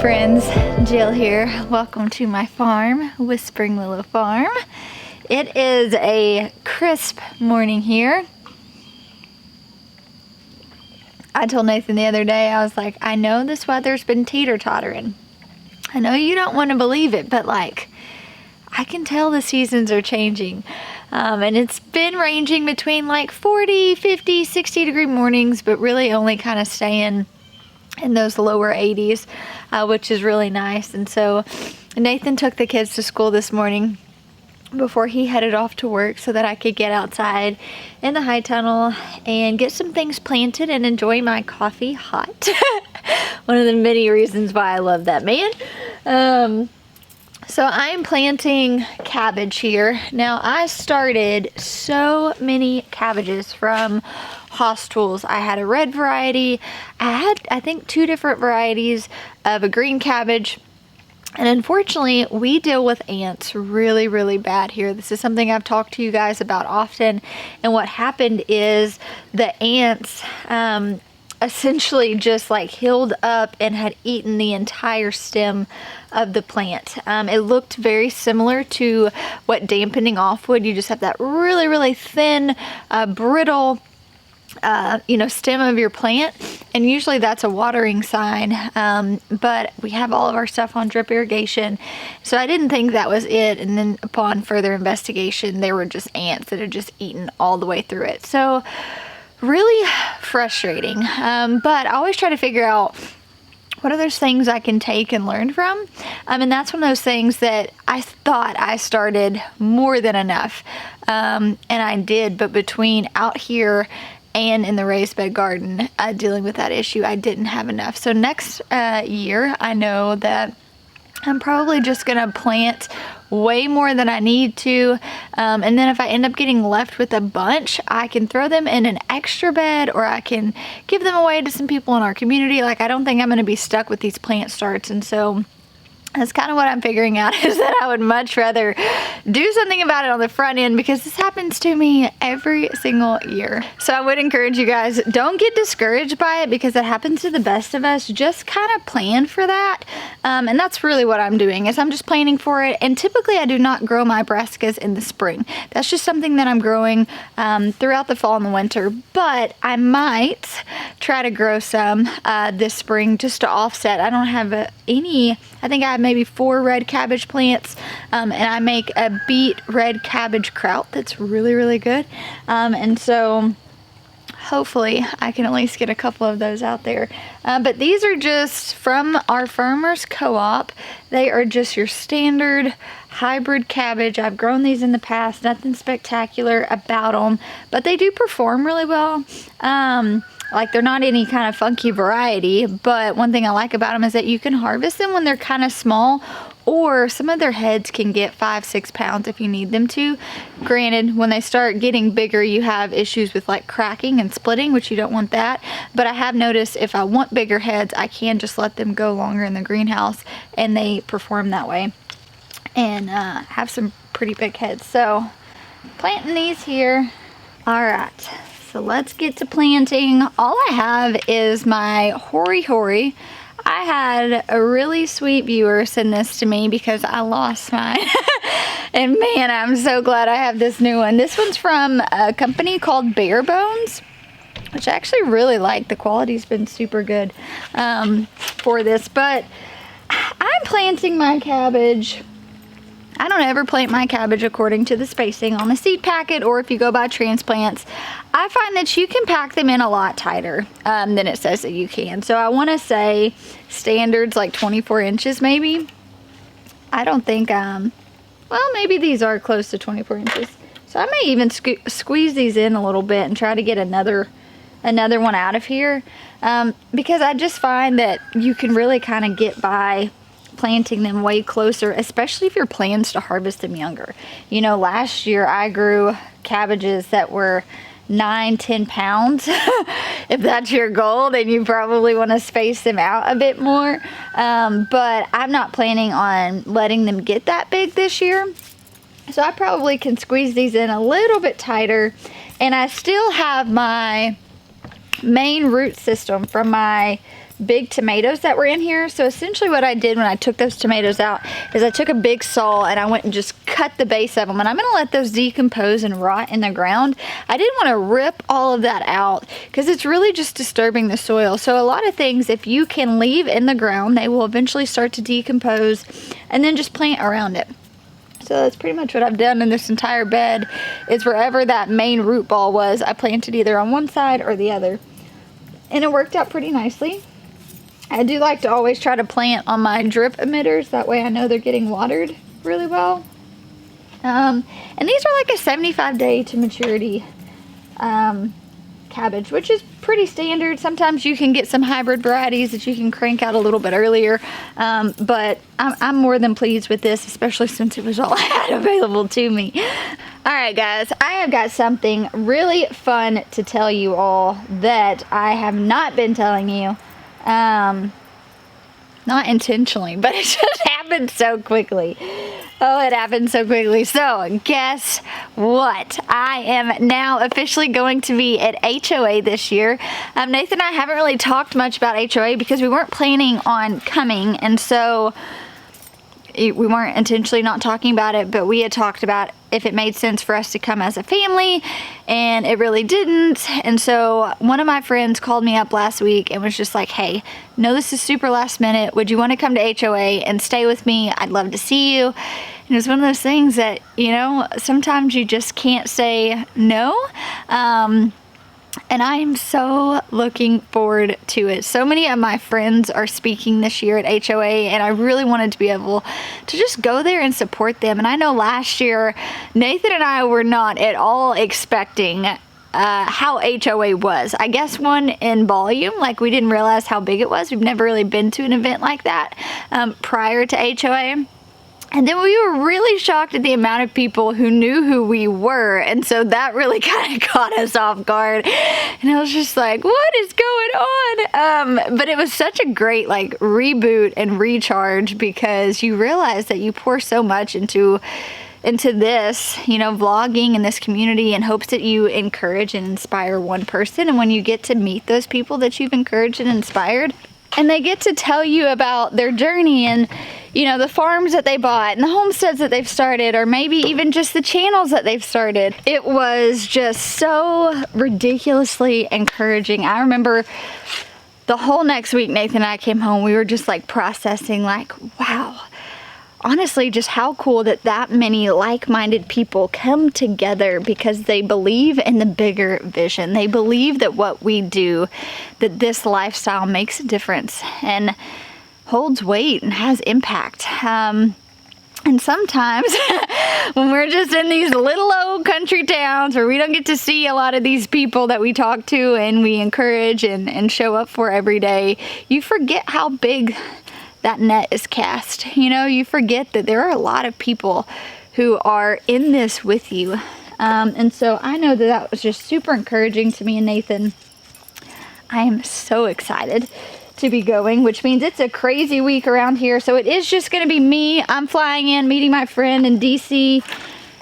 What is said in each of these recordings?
Friends, Jill here. Welcome to my farm, Whispering Willow Farm. It is a crisp morning here. I told Nathan the other day, I was like, I know this weather's been teeter-tottering. I know you don't want to believe it, but like, I can tell the seasons are changing. And it's been ranging between like 40, 50, 60 degree mornings, but really only kind of staying in those lower 80s, which is really nice. And so Nathan took the kids to school this morning before he headed off to work so that I could get outside in the high tunnel and get some things planted and enjoy my coffee hot. One of the many reasons why I love that, man. So I'm planting cabbage here. Now I started so many cabbages from Haas Tools. I had a red variety. I had, I think, 2 different varieties of a green cabbage. And unfortunately, we deal with ants really, really bad here. This is something I've talked to you guys about often. And what happened is the ants essentially just like healed up and had eaten the entire stem of the plant. It looked very similar to what dampening off would. You just have that really, really thin, brittle stem of your plant, and usually that's a watering sign, but we have all of our stuff on drip irrigation, so I didn't think that was it. And then upon further investigation, there were just ants that had just eaten all the way through it. So really frustrating, but I always try to figure out what are those things I can take and learn from, and that's one of those things that I thought I started more than enough, and I did, but between out here and in the raised bed garden, dealing with that issue, I didn't have enough. So next year, I know that I'm probably just gonna plant way more than I need to, and then if I end up getting left with a bunch, I can throw them in an extra bed, or I can give them away to some people in our community. Like, I don't think I'm gonna be stuck with these plant starts, and so that's kind of what I'm figuring out, is that I would much rather do something about it on the front end, because this happens to me every single year. So I would encourage you guys, don't get discouraged by it, because it happens to the best of us. Just kind of plan for that. And that's really what I'm doing, is I'm just planning for it. And typically I do not grow my brassicas in the spring. That's just something that I'm growing throughout the fall and the winter. But I might try to grow some this spring just to offset. I don't have any, I think I have maybe 4 red cabbage plants, and I make a beet red cabbage kraut that's really, really good, and so hopefully I can at least get a couple of those out there. But these are just from our farmers co-op. They are just your standard hybrid cabbage. I've grown these in the past, nothing spectacular about them, but they do perform really well. Like, they're not any kind of funky variety, but one thing I like about them is that you can harvest them when they're kind of small, or some of their heads can get 5-6 pounds if you need them to. Granted, when they start getting bigger, you have issues with like cracking and splitting, which you don't want that. But I have noticed if I want bigger heads, I can just let them go longer in the greenhouse, and they perform that way and have some pretty big heads. So planting these here. All right. So let's get to planting. All I have is my Hori. I had a really sweet viewer send this to me because I lost mine. And man, I'm so glad I have this new one. This one's from a company called Bare Bones, which I actually really like. The quality's been super good for this. But I'm planting my cabbage I don't ever plant my cabbage according to the spacing on the seed packet, or if you go by transplants. I find that you can pack them in a lot tighter than it says that you can. So I want to say standards like 24 inches maybe. I don't think, well, maybe these are close to 24 inches. So I may even squeeze these in a little bit and try to get another one out of here, because I just find that you can really kind of get by planting them way closer, especially if your plans to harvest them younger. You know, last year I grew cabbages that were 9-10 pounds. If that's your goal, then you probably want to space them out a bit more, but I'm not planning on letting them get that big this year, so I probably can squeeze these in a little bit tighter. And I still have my main root system from my big tomatoes that were in here. So essentially what I did when I took those tomatoes out is I took a big saw and I went and just cut the base of them, and I'm going to let those decompose and rot in the ground. I didn't want to rip all of that out because it's really just disturbing the soil. So a lot of things, if you can leave in the ground, they will eventually start to decompose, and then just plant around it. So that's pretty much what I've done in this entire bed, is wherever that main root ball was, I planted either on one side or the other. And it worked out pretty nicely. I do like to always try to plant on my drip emitters. That way I know they're getting watered really well. And these are like a 75 day to maturity cabbage, which is pretty standard. Sometimes you can get some hybrid varieties that you can crank out a little bit earlier, but I'm more than pleased with this, especially since it was all I had available to me. All right, guys, I have got something really fun to tell you all that I have not been telling you. Not intentionally, but it just happened so quickly. Oh, it happened so quickly. So guess what? I am now officially going to be at HOA this year. Nathan and I haven't really talked much about HOA because we weren't planning on coming, and so we weren't intentionally not talking about it, but we had talked about if it made sense for us to come as a family, and it really didn't. And so one of my friends called me up last week and was just like, hey, no, this is super last minute. Would you want to come to HOA and stay with me? I'd love to see you. And it was one of those things that, you know, sometimes you just can't say no. And I am so looking forward to it. So many of my friends are speaking this year at HOA, and I really wanted to be able to just go there and support them. And I know last year, Nathan and I were not at all expecting how HOA was. I guess one in volume, like we didn't realize how big it was. We've never really been to an event like that prior to HOA. And then we were really shocked at the amount of people who knew who we were. And so that really kind of caught us off guard. And I was just like, what is going on? But it was such a great like reboot and recharge, because you realize that you pour so much into this, you know, vlogging and this community, in hopes that you encourage and inspire one person. And when you get to meet those people that you've encouraged and inspired, and they get to tell you about their journey and, you know, the farms that they bought and the homesteads that they've started, or maybe even just the channels that they've started. It was just so ridiculously encouraging. I remember the whole next week Nathan and I came home, we were just like processing like, wow, honestly, just how cool that that many like-minded people come together because they believe in the bigger vision. They believe that what we do, that this lifestyle makes a difference and holds weight and has impact. And sometimes when we're just in these little old country towns where we don't get to see a lot of these people that we talk to and we encourage and show up for every day, you forget how big that net is cast. You know, you forget that there are a lot of people who are in this with you. And so I know that that was just super encouraging to me and Nathan. I am so excited to be going, which means it's a crazy week around here. So it is just going to be me. I'm flying in, meeting my friend in DC,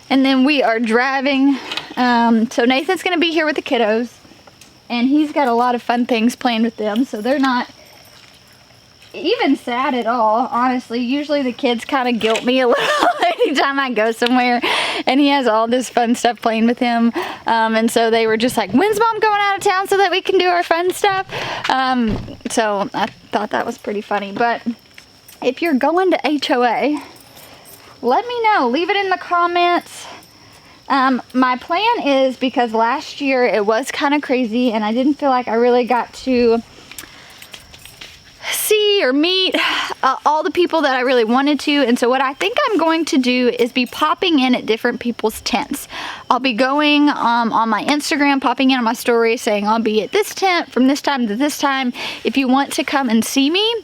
and then we are driving. So Nathan's going to be here with the kiddos, and he's got a lot of fun things planned with them. So they're not even sad at all, honestly. Usually the kids kind of guilt me a little anytime I go somewhere, and he has all this fun stuff playing with him, and so they were just like, when's mom going out of town so that we can do our fun stuff? So I thought that was pretty funny. But if you're going to HOA, let me know. Leave it in the comments. My plan is, because last year it was kind of crazy and I didn't feel like I really got to see or meet all the people that I really wanted to, and so what I think I'm going to do is be popping in at different people's tents. I'll be going on my Instagram, popping in on my story saying I'll be at this tent from this time to this time if you want to come and see me.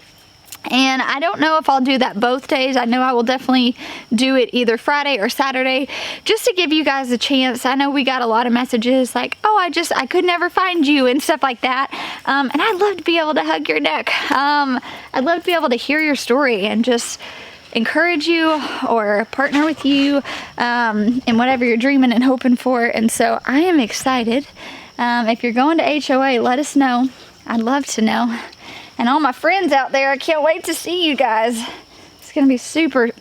And I don't know if I'll do that both days. I know I will definitely do it either Friday or Saturday, just to give you guys a chance. I know we got a lot of messages like, oh, I could never find you and stuff like that. And I'd love to be able to hug your neck. I'd love to be able to hear your story and just encourage you or partner with you in whatever you're dreaming and hoping for. And so I am excited. If you're going to HOA, let us know. I'd love to know. And all my friends out there, I can't wait to see you guys. It's gonna be super,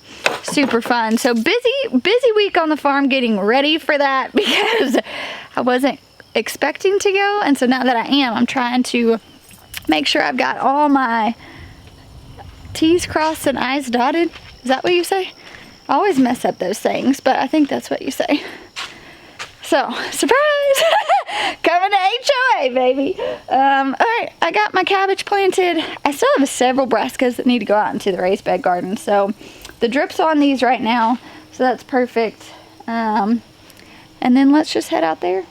super fun. So busy week on the farm getting ready for that, because I wasn't expecting to go. And so now that I am, I'm trying to make sure I've got all my T's crossed and I's dotted. Is that what you say? I always mess up those things, but I think that's what you say. So, surprise! Coming to HOA, baby. Alright, I got my cabbage planted. I still have several brassicas that need to go out into the raised bed garden. So, the drip's on these right now. So, that's perfect. And then let's just head out there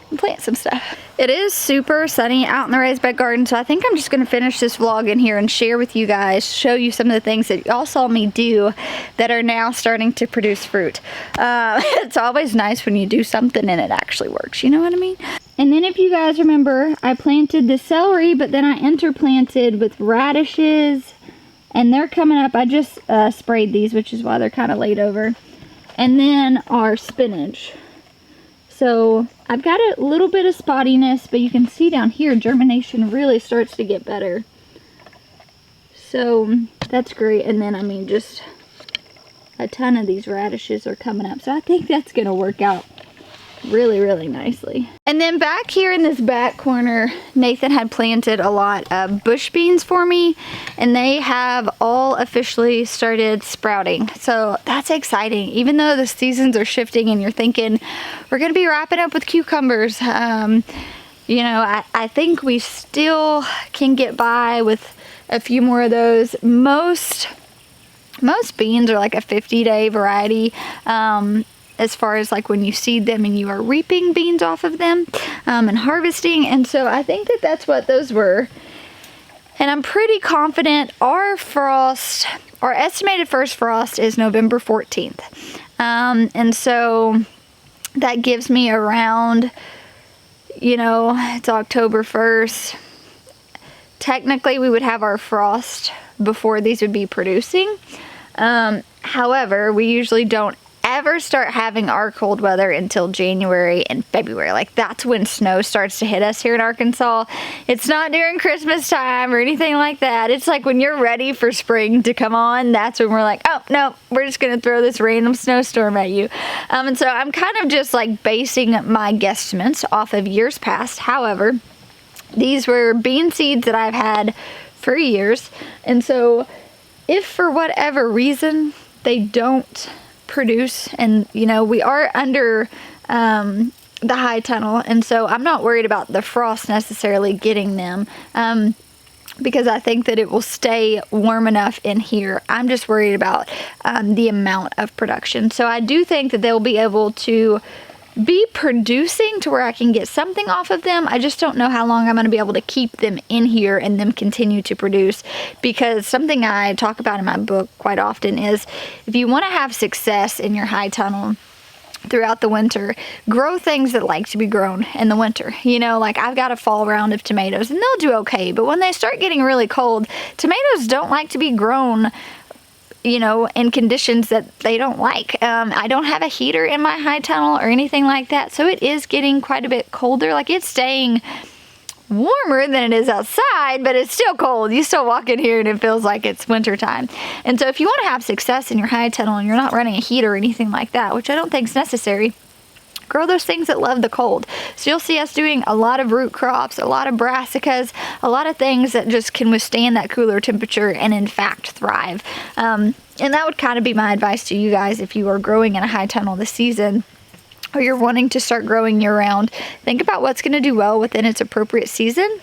and plant some stuff. It is super sunny out in the raised bed garden, so I think I'm just going to finish this vlog in here and share with you guys, show you some of the things that y'all saw me do that are now starting to produce fruit. It's always nice when you do something and it actually works, you know what I mean? And then if you guys remember, I planted the celery, but then I interplanted with radishes, and they're coming up. I just sprayed these, which is why they're kind of laid over. And then our spinach. So I've got a little bit of spottiness, but you can see down here germination really starts to get better. So that's great. And then I mean, just a ton of these radishes are coming up. So I think that's going to work out really, really nicely. And then back here in this back corner, Nathan had planted a lot of bush beans for me, and they have all officially started sprouting. So that's exciting. Even though the seasons are shifting and you're thinking we're going to be wrapping up with cucumbers, you know, I think we still can get by with a few more of those. Most beans are like a 50-day variety. As far as like when you seed them and you are reaping beans off of them and harvesting. And so I think that that's what those were. And I'm pretty confident our estimated first frost is November 14th. And so that gives me around, you know, it's October 1st. Technically we would have our frost before these would be producing. However, we usually don't ever start having our cold weather until January and February. Like, that's when snow starts to hit us here in Arkansas. It's not during Christmas time or anything like that. It's like when you're ready for spring to come on, that's when we're like, oh no, we're just gonna throw this random snowstorm at you. And so I'm kind of just like basing my guesstimates off of years past. However, these were bean seeds that I've had for years, and so if for whatever reason they don't produce, and you know, we are under the high tunnel, and so I'm not worried about the frost necessarily getting them, because I think that it will stay warm enough in here. I'm just worried about the amount of production. So I do think that they'll be able to be producing to where I can get something off of them. I just don't know how long I'm going to be able to keep them in here and them continue to produce, because something I talk about in my book quite often is if you want to have success in your high tunnel throughout the winter, grow things that like to be grown in the winter. You know, like I've got a fall round of tomatoes and they'll do okay, but when they start getting really cold, tomatoes don't like to be grown, you know, in conditions that they don't like. I don't have a heater in my high tunnel or anything like that, so it is getting quite a bit colder. Like, it's staying warmer than it is outside, but it's still cold. You still walk in here and it feels like it's winter time. And so if you want to have success in your high tunnel and you're not running a heater or anything like that, which I don't think is necessary, grow those things that love the cold. So you'll see us doing a lot of root crops, a lot of brassicas, a lot of things that just can withstand that cooler temperature and in fact thrive. And that would kind of be my advice to you guys if you are growing in a high tunnel this season, or you're wanting to start growing year round. Think about what's going to do well within its appropriate season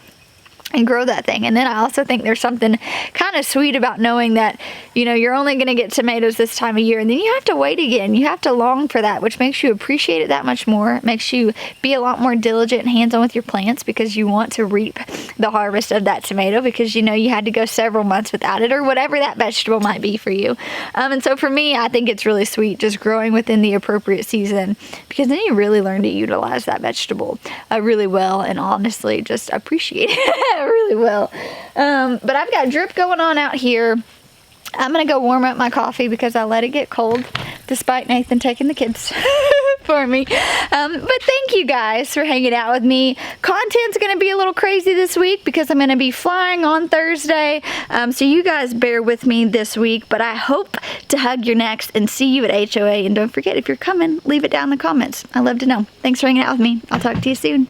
and grow that thing. And then I also think there's something kind of sweet about knowing that, you know, you're only going to get tomatoes this time of year, and then you have to wait again. You have to long for that, which makes you appreciate it that much more. It makes you be a lot more diligent and hands-on with your plants, because you want to reap the harvest of that tomato, because you know you had to go several months without it, or whatever that vegetable might be for you. And so for me, I think it's really sweet just growing within the appropriate season, because then you really learn to utilize that vegetable really well, and honestly just appreciate it really well. But I've got drip going on out here. I'm gonna go warm up my coffee because I let it get cold despite Nathan taking the kids for me. But thank you guys for hanging out with me. Content's gonna be a little crazy this week because I'm gonna be flying on Thursday. So you guys bear with me this week, but I hope to hug your next and see you at HOA. And don't forget, if you're coming, leave it down in the comments. I'd love to know. Thanks for hanging out with me. I'll talk to you soon.